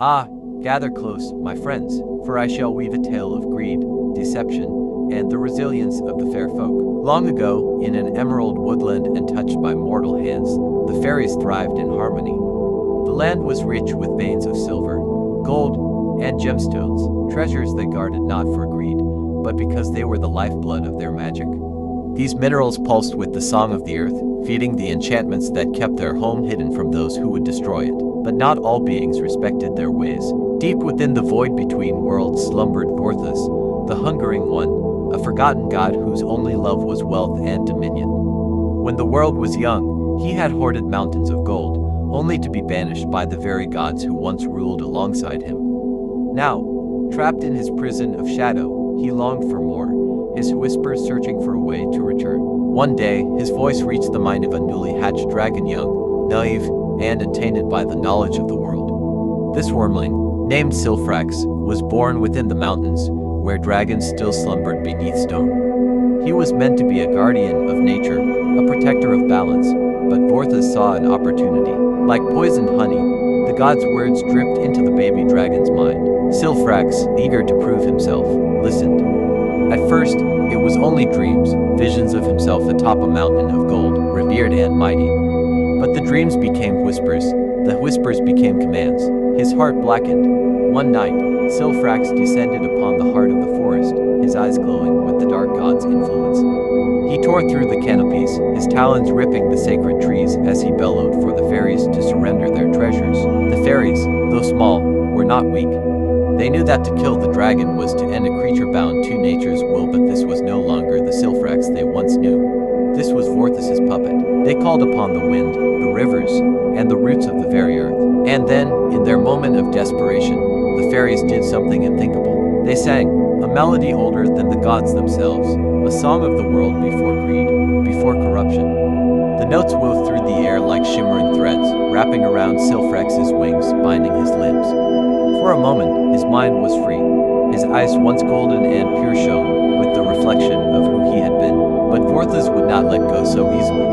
Ah, gather close, my friends, for I shall weave a tale of greed, deception, and the resilience of the fair folk. Long ago, in an emerald woodland untouched by mortal hands, the fairies thrived in harmony. The land was rich with veins of silver, gold, and gemstones, treasures they guarded not for greed, but because they were the lifeblood of their magic. These minerals pulsed with the song of the earth, feeding the enchantments that kept their home hidden from those who would destroy it. But not all beings respected their ways. Deep within the void between worlds slumbered Vorthus, the hungering one, a forgotten god whose only love was wealth and dominion. When the world was young, he had hoarded mountains of gold, only to be banished by the very gods who once ruled alongside him. Now, trapped in his prison of shadow, he longed for more, his whispers searching for a way to return. One day, his voice reached the mind of a newly hatched dragon, young, naive, and untainted by the knowledge of the world. This wormling, named Silfrax, was born within the mountains, where dragons still slumbered beneath stone. He was meant to be a guardian of nature, a protector of balance, but Vorthus saw an opportunity. Like poisoned honey, the god's words dripped into the baby dragon's mind. Silfrax, eager to prove himself, listened. At first, it was only dreams, visions of himself atop a mountain of gold, revered and mighty. But the dreams became whispers, the whispers became commands. His heart blackened. One night, Silfrax descended upon the heart of the forest, his eyes glowing with the dark god's influence. He tore through the canopies, his talons ripping the sacred trees as he bellowed for the fairies to surrender their treasures. The fairies, though small, were not weak. They knew that to kill the dragon was to end a creature bound to nature's will, but this was no longer the Silfrax they once knew. This was Vorthus's puppet. They called upon the wind, the rivers, and the roots of the very earth. And then, in their moment of desperation, the fairies did something unthinkable. They sang, a melody older than the gods themselves, a song of the world before greed, before corruption. The notes wove through the air like shimmering threads, wrapping around Silfrax's wings, binding his limbs. For a moment, his mind was free. His eyes, once golden and pure, shone with the reflection of who he had been. But Vorthus would not let go so easily.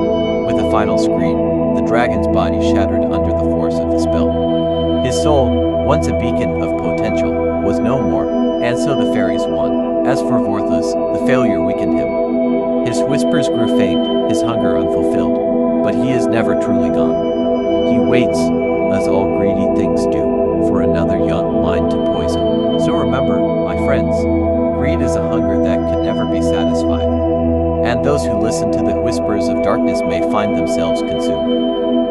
With a final scream, the dragon's body shattered under the force of the spell. His soul, once a beacon of potential, was no more, and so the fairies won. As for Vorthus, the failure weakened him. His whispers grew faint, his hunger unfulfilled, but he is never truly gone. He waits, as all greedy things do, for another young mind to poison. So remember, my friends, greed is a hunger that can never be satisfied, and those who listen to the whispers of darkness may find themselves consumed.